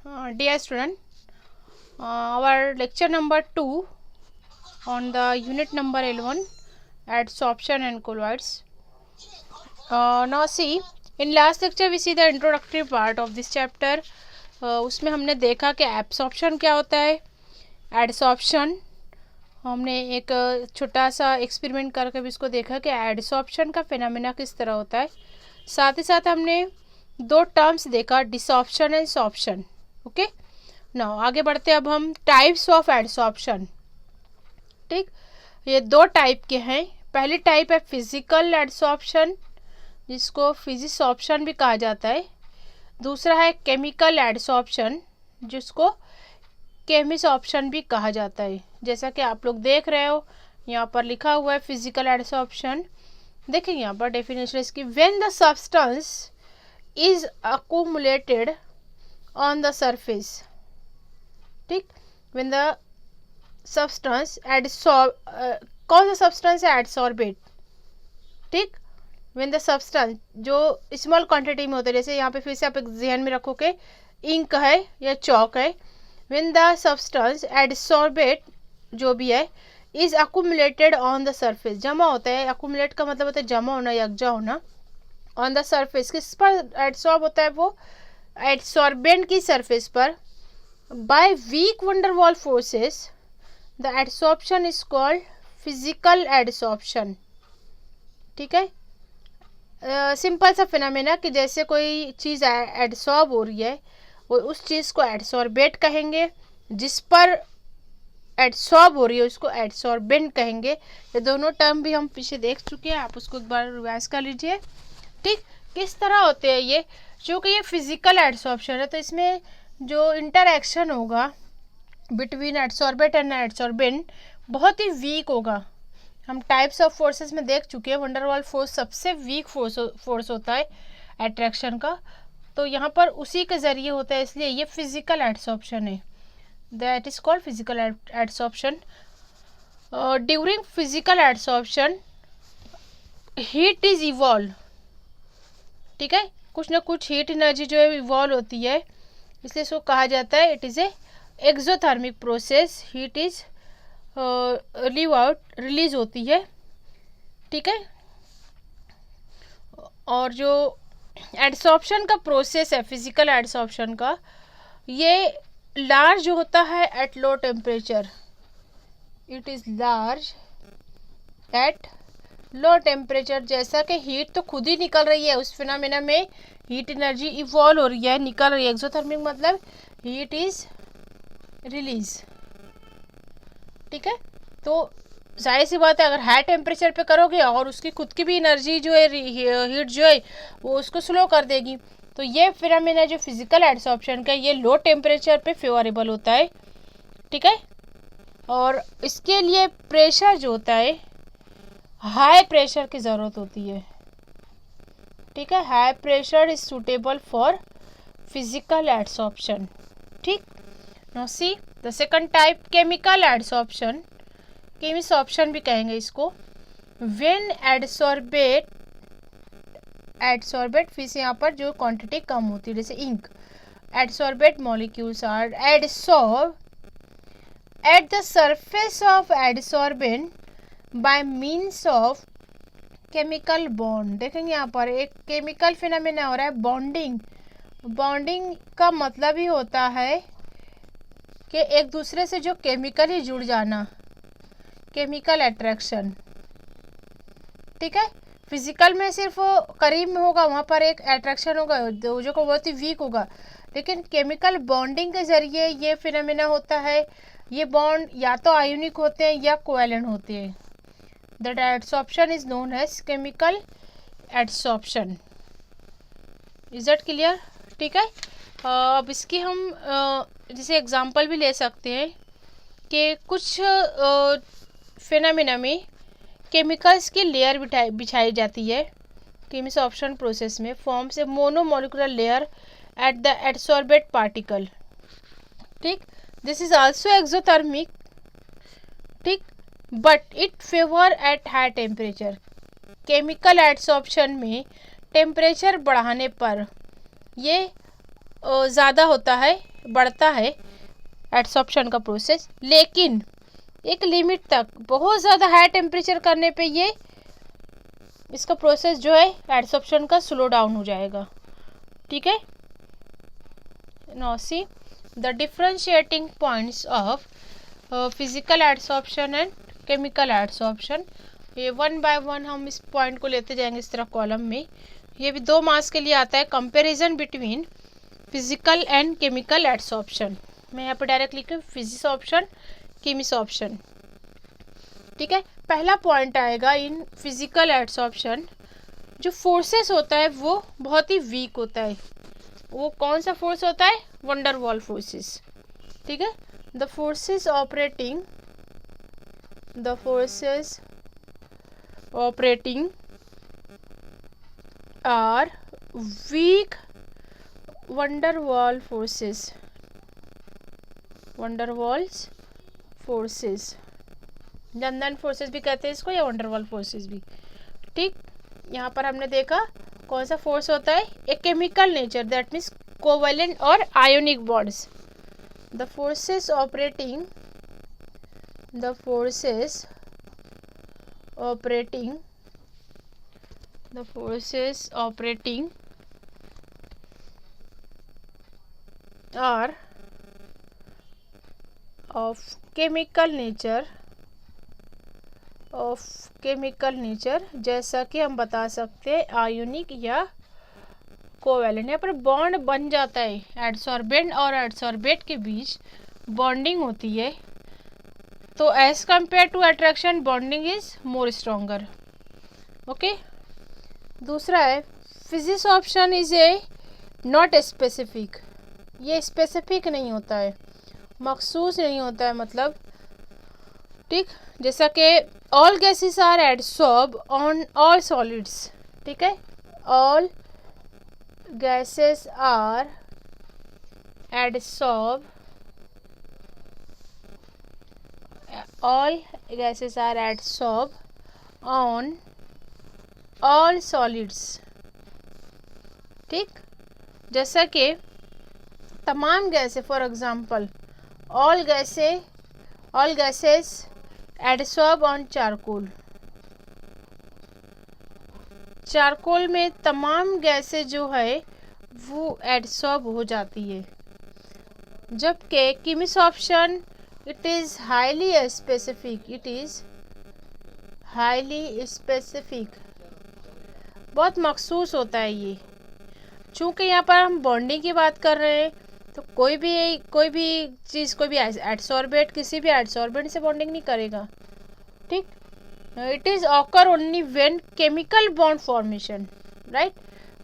Dear student, our lecture number 2 on the unit number 11, adsorption and colloids. Now see, in last lecture we see the introductory part of this chapter. उसमें हमने देखा कि absorption क्या होता है, adsorption हमने एक छोटा सा एक्सपेरिमेंट करके भी इसको देखा कि एडसॉर्प्शन का फिनोमेना किस तरह होता है. साथ ही साथ हमने दो टर्म्स देखा, desorption and sorption. Okay, now आगे बढ़ते अब हम टाइप्स ऑफ एडसॉर्प्शन. ठीक, ये दो टाइप के हैं. पहली टाइप है फिजिकल एडसॉर्प्शन, जिसको फिजिसॉर्प्शन भी कहा जाता है. दूसरा है केमिकल एडसॉर्प्शन, जिसको केमिसॉर्प्शन भी कहा जाता है. जैसा कि आप लोग देख रहे हो यहाँ पर लिखा हुआ है फिजिकल एडसॉर्प्शन. देखेंगे यहाँ पर डेफिनेशन इसकी. When the substance is accumulated on the surface. ठीक, व्हेन द सब्सटेंस कौन सा सब्सटेंस है, एडसॉर्बेट. ठीक, व्हेन द सब्सटेंस जो स्मॉल क्वांटिटी में होता है, जैसे यहाँ पे फिर से आप एक ध्यान में रखो कि इंक है या चौक है. व्हेन द सब्सटेंस एडसॉर्बेट जो भी है is accumulated on the surface, जमा होता है. अक्यूमुलेट का मतलब होता है जमा होना, यकजा होना. ऑन द सरफेस, किस पर एडसॉर्ब होता है, वो एडसॉर्बेंट की सरफेस पर. By weak van der Waals forces the adsorption is called physical adsorption. ठीक है, सिंपल सा फिनोमेना कि जैसे कोई चीज़ एडसॉर्ब हो रही है, वो उस चीज़ को एडसॉर्बेट कहेंगे. जिस पर एडसॉर्ब हो रही है उसको एडसॉर्बेंट कहेंगे. ये दोनों टर्म भी हम पीछे देख चुके हैं, आप उसको एक बार रिवाइज कर लीजिए. ठीक, किस तरह होते हैं ये, क्योंकि ये फिजिकल एडसॉर्प्शन है तो इसमें जो इंटरैक्शन होगा बिटवीन एडसॉर्बेट एंड एडसॉर्बेंट बहुत ही वीक होगा. हम टाइप्स ऑफ फोर्सेस में देख चुके हैं, वंडरवॉल फोर्स सबसे वीक फोर्स होता है अट्रैक्शन का, तो यहाँ पर उसी के ज़रिए होता है, इसलिए ये फिजिकल एडसॉर्प्शन है. That is called physical adsorption. During physical adsorption heat is evolve. ठीक है, कुछ ना कुछ हीट एनर्जी जो है इवॉल्व होती है, इसलिए इसको कहा जाता है it is A exothermic process. Heat is release होती है. ठीक है, और जो एडसॉर्प्शन का प्रोसेस है फिजिकल एडसॉर्प्शन का, ये लार्ज जो होता है eight low temperature. It is large eight low temperature. जैसा कि हीट तो खुद ही निकल रही है, उस फिनोमेना में हीट एनर्जी इवॉल्व हो रही है, निकल रही है. एक्सोथर्मिक मतलब हीट इज रिलीज. ठीक है, तो जाहिर सी बात है अगर हाई टेम्परेचर पे करोगे और उसकी खुद की भी एनर्जी जो है हीट जो है वो उसको स्लो कर देगी. तो ये फिनोमेना जो फिजिकल एडसॉर्प्शन का, ये लो टेम्परेचर पे फेवरेबल होता है. ठीक है, और इसके लिए प्रेशर जो होता है हाई प्रेशर की ज़रूरत होती है. ठीक है, high pressure is suitable for physical adsorption. ठीक, now see the second type chemical adsorption, chemisorption भी कहेंगे इसको. व्हेन एडसॉर्बेट फिर से यहाँ पर जो क्वांटिटी कम होती है, जैसे ink, adsorbate molecules are adsorb at the surface of adsorbent by means of chemical bond. देखेंगे यहाँ पर एक केमिकल फिनोमेना हो रहा है, बॉन्डिंग. बॉन्डिंग का मतलब ही होता है कि एक दूसरे से जो केमिकली जुड़ जाना, केमिकल अट्रैक्शन. ठीक है, फिजिकल में सिर्फ करीब में होगा, वहाँ पर एक अट्रैक्शन होगा जो को बहुत ही वीक होगा, लेकिन केमिकल बॉन्डिंग के जरिए ये फिनोमेना होता है. ये बॉन्ड या तो आयोनिक होते हैं या कोवेलेंट होते हैं. That adsorption is known as chemical adsorption. Is that clear? ठीक है, अब इसकी हम जैसे एग्जांपल भी ले सकते हैं कि कुछ फिनोमेना में केमिकल्स की लेयर बिछाई जाती है केमिसॉर्प्शन प्रोसेस में, फॉर्म से monomolecular layer at the adsorbate particle. ठीक, दिस इज आल्सो एक्सोथर्मिक. ठीक, but it favour at high temperature. Chemical adsorption में टेम्परेचर बढ़ाने पर ये ज़्यादा होता है बढ़ता है एडसॉर्प्शन का प्रोसेस, लेकिन एक लिमिट तक बहुत ज़्यादा हाई टेम्परेचर करने पे ये इसका प्रोसेस जो है एडसॉर्प्शन का स्लो डाउन हो जाएगा। ठीक है, now see the differentiating points of physical adsorption and chemical adsorption. ये वन बाय वन हम इस पॉइंट को लेते जाएंगे इस तरह कॉलम में। ये भी 2 मार्क्स के लिए आता है, comparison between physical and chemical adsorption. मैं यहाँ पे डायरेक्ट लिखूँ फिजिसॉर्प्शन केमिसॉर्प्शन। ठीक है, पहला पॉइंट आएगा इन फिजिकल एडसॉर्प्शन, जो फोर्सेस होता है वो बहुत ही वीक होता है। वो कौन सा फोर्स होता है? Van der Waals forces. ठीक है, the forces operating are weak van der Waals forces, London forces भी कहते हैं इसको, या वंडरवॉल फोर्सेस भी। ठीक, यहाँ पर हमने देखा कौन सा फोर्स होता है, एक chemical nature, that means covalent और ionic bonds. The forces operating are of chemical nature, जैसा कि हम बता सकते हैं आयोनिक या कोवेलेंट। यहाँ पर बॉन्ड बन जाता है, एडसॉर्बेंट और एडसॉर्बेट के बीच बॉन्डिंग होती है, तो as compared to attraction bonding is more stronger. Okay, दूसरा है physisorption is a not specific. ये स्पेसिफिक नहीं होता है, मखसूस नहीं होता है, मतलब ठीक, जैसा कि all gases are adsorb on all solids. ठीक है, all gases are adsorb on all solids. ठीक, जैसा कि तमाम गैसें, for example all gases adsorb on charcoal. Charcoal में तमाम गैसें जो है वो एडसॉर्ब हो जाती है, जबकि chemisorption it is highly specific, बहुत मखसूस होता है ये। चूँकि यहाँ पर हम बॉन्डिंग की बात कर रहे हैं, तो कोई भी चीज़, कोई भी एडसॉर्बेट किसी भी एडसॉर्बेंट से बॉन्डिंग नहीं करेगा। ठीक, it is occur only when chemical bond formation, right.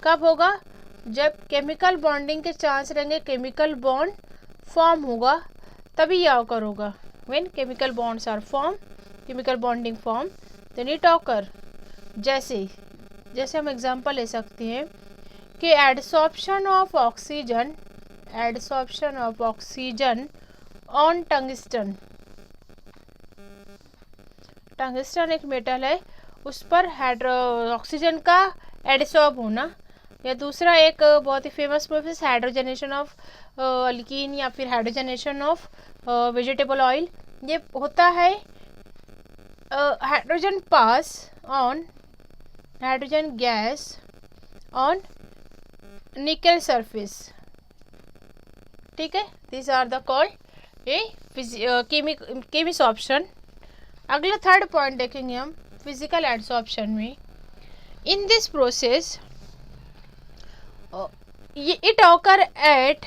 कब होगा? जब केमिकल बॉन्डिंग के चांस रहेंगे, केमिकल बॉन्ड फॉर्म होगा, तभी ये ऑकर होगा। When chemical bonds are form, chemical bonding form, then it occur. जैसे हम एग्जांपल ले सकते हैं कि adsorption of oxygen on tungsten. Tungsten एक मेटल है, उस पर ऑक्सीजन का एडसॉर्ब होना, या दूसरा एक बहुत ही famous process hydrogenation of alkene, या फिर हाइड्रोजनेशन ऑफ वेजिटेबल ऑयल। ये होता है hydrogen gas on nickel surface. ठीक है, this are the called a chemisorption. अगला थर्ड पॉइंट देखेंगे हम फिजिकल एडसॉर्प्शन में। In this process it occur at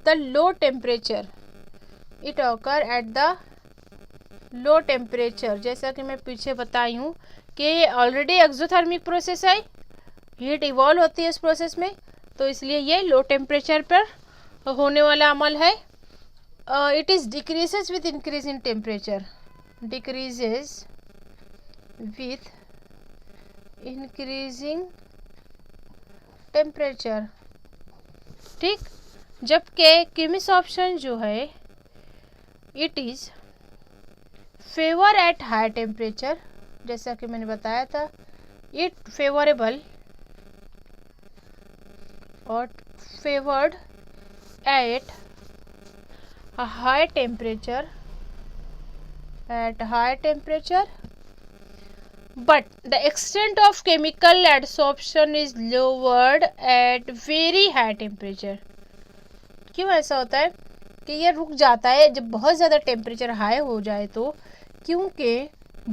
the low temperature, जैसा कि मैं पीछे बताई हूँ कि ऑलरेडी एक्सोथर्मिक प्रोसेस है, हीट इवॉल्व होती है इस प्रोसेस में, तो इसलिए ये लो टेम्परेचर पर होने वाला अमल है। It is decreases with increase in temperature, decreases with increasing temperature. ठीक, जबकि केमिसॉर्प्शन जो है it is favour at high temperature, जैसा कि मैंने बताया था, इट फेवरेबल और favoured at a high temperature, at high temperature, but the extent of chemical adsorption is lowered at very high temperature. क्यों ऐसा होता है कि ये रुक जाता है जब बहुत ज़्यादा टेम्परेचर हाई हो जाए तो? क्योंकि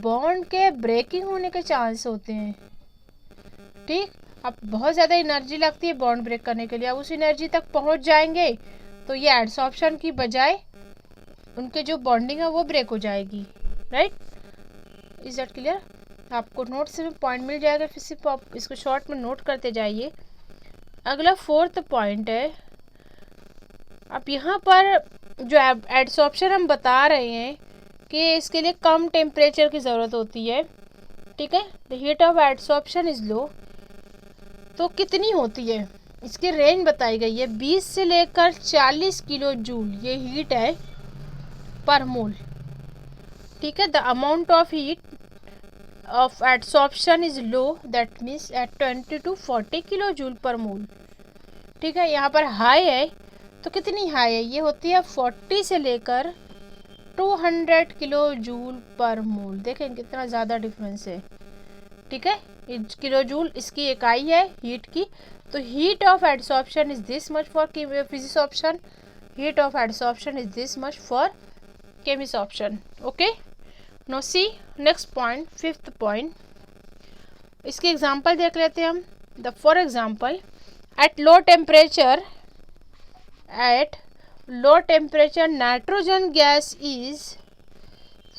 बॉन्ड के ब्रेकिंग होने के चांस होते हैं। ठीक, अब बहुत ज़्यादा एनर्जी लगती है बॉन्ड ब्रेक करने के लिए, अब उस एनर्जी तक पहुंच जाएंगे तो ये एडसॉर्प्शन की बजाय उनके जो बॉन्डिंग है वो ब्रेक हो जाएगी। Right, is that clear? आपको नोट्स में पॉइंट मिल जाएगा, फिर सिर्फ आप इसको शॉर्ट में नोट करते जाइए। अगला 4th पॉइंट है, अब यहाँ पर जो एडसॉर्प्शन हम बता रहे हैं कि इसके लिए कम टेम्परेचर की ज़रूरत होती है। ठीक है, the heat of adsorption is लो, तो कितनी होती है इसकी रेंज बताई गई है, 20 से लेकर 40 किलो जूल ये हीट है पर मोल। ठीक है, the amount of heat of adsorption is low, that means at 20 to 40 kilo joule per mole. ठीक है, यहाँ पर हाई है तो कितनी हाई है, ये होती है 40 से लेकर 200 किलो जूल पर मोल। देखें कितना ज़्यादा डिफरेंस है। ठीक है, किलो जूल इसकी इकाई है हीट की, तो heat of adsorption is this much for physisorption, heat of adsorption is this much for chemisorption. Okay, now see next point, 5th point, इसके एग्जांपल देख लेते हैं हम। The for example, at low temperature nitrogen gas is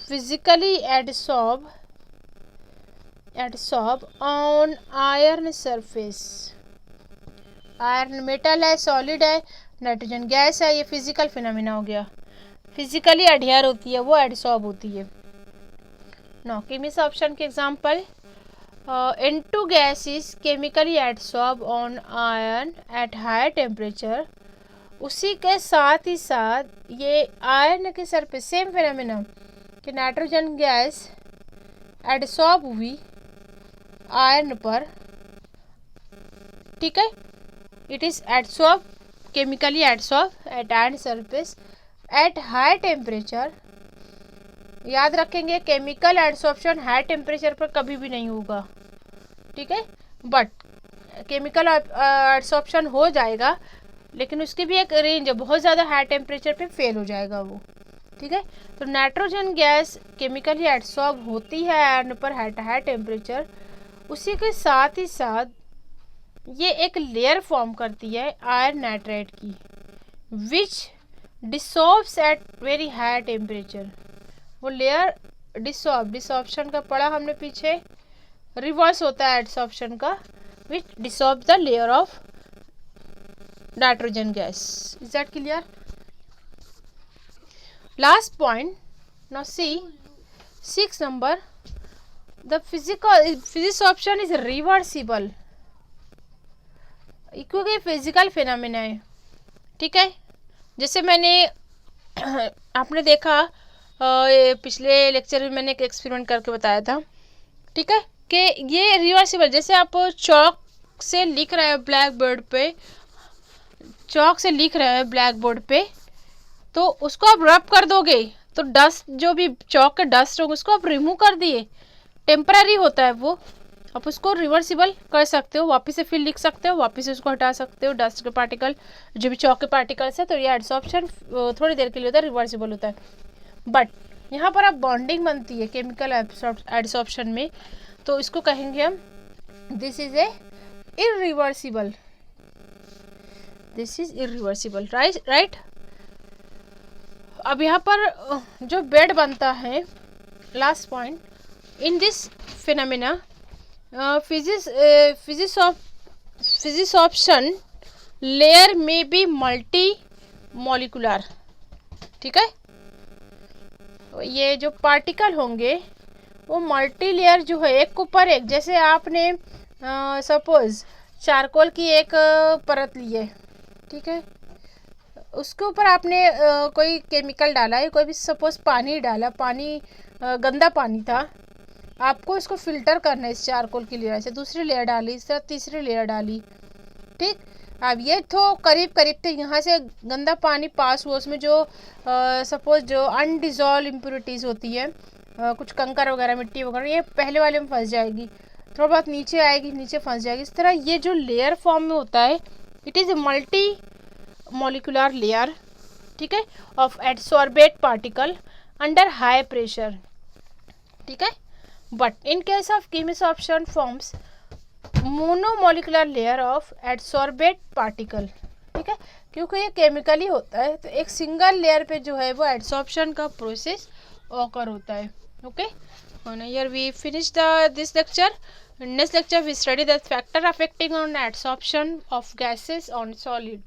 physically adsorb on iron surface। Iron metal है, solid है, nitrogen gas है, ये physical phenomena हो गया, फिजिकली अडहियर होती है, वो एडसॉर्ब होती है। नो केमिसॉर्प्शन के example, N2 gas is chemically adsorb on iron at high temperature. उसी के साथ ही साथ ये आयरन के सरफेस सेम फिनोमिना कि नाइट्रोजन गैस एडसॉर्ब हुई आयरन पर। ठीक है, it is adsorb, chemically adsorb at iron surface at high temperature. याद रखेंगे केमिकल एडसॉर्प्शन हाई टेम्परेचर पर कभी भी नहीं होगा। ठीक है, बट केमिकल एडसॉर्प्शन हो जाएगा, लेकिन उसकी भी एक रेंज है, बहुत ज़्यादा हाई टेम्परेचर पे फेल हो जाएगा वो। ठीक है, तो नाइट्रोजन गैस केमिकली एडसॉर्ब होती है आयरन पर एट हाई टेम्परेचर, उसी के साथ ही साथ ये एक लेयर फॉर्म करती है आयरन नाइट्रेट की, which dissolves at very high temperature. वो लेयर डिसॉर्प्शन का पढ़ा हमने पीछे, रिवर्स होता है एडसॉर्प्शन का, which dissolve the layer of nitrogen gas. Is that clear? Last point, now see 6 number, the physisorption is reversible, क्योंकि फिजिकल फिनोमिना है। ठीक है, जैसे मैंने आपने देखा पिछले लेक्चर में मैंने एक एक्सपेरिमेंट करके बताया था। ठीक है, कि ये रिवर्सिबल, जैसे आप चॉक से लिख रहे हैं ब्लैक बोर्ड पे, चॉक से लिख रहे हैं ब्लैक बोर्ड पे, तो उसको आप रब कर दोगे तो डस्ट, जो भी चॉक का डस्ट होगा उसको आप रिमूव कर दिए, टेम्पररी होता है वो, आप उसको रिवर्सिबल कर सकते हो, वापस से फिर लिख सकते हो, वापस से उसको हटा सकते हो डस्ट के पार्टिकल, जो भी चॉक के पार्टिकल्स है। तो ये एडसॉर्प्शन थोड़ी देर के लिए होता है, रिवर्सिबल होता है। बट यहाँ पर अब बॉन्डिंग बनती है केमिकल एडसॉर्प्शन में, तो इसको कहेंगे हम this is a irreversible, this is irreversible. Right, अब यहाँ पर जो बेड बनता है, last point, in this phenomena physisorption layer में बी मल्टी मॉलिकुलर। ठीक है, ये जो पार्टिकल होंगे वो मल्टी लेयर जो है, एक ऊपर एक, जैसे आपने सपोज चारकोल की एक परत ली है। ठीक है, उसके ऊपर आपने कोई केमिकल डाला है, कोई भी सपोज पानी डाला, पानी गंदा पानी था, आपको इसको फिल्टर करना है इस चारकोल की लेयर से, दूसरी लेयर डाली, इस तरह तीसरी लेयर डाली। ठीक, अब ये तो करीब करीब थे, यहाँ से गंदा पानी पास हुआ, उसमें जो सपोज जो अनडिजॉल्व इम्प्योरिटीज़ होती है, कुछ कंकर वगैरह मिट्टी वगैरह, ये पहले वाले में फंस जाएगी, थोड़ा बहुत नीचे आएगी, नीचे फंस जाएगी। इस तरह ये जो लेयर फॉर्म में होता है, it is a multi molecular layer, ठीक है, of adsorbate particle under high pressure, ठीक है। But in case of chemisorption forms monomolecular layer of adsorbate particle, ठीक है, क्योंकि ये केमिकली होता है तो एक सिंगल लेयर पे जो है वो एडसॉर्प्शन का प्रोसेस ऑकर होता है। Okay, and here we finish this lecture. In next lecture we study the factor affecting on adsorption of gases on solid.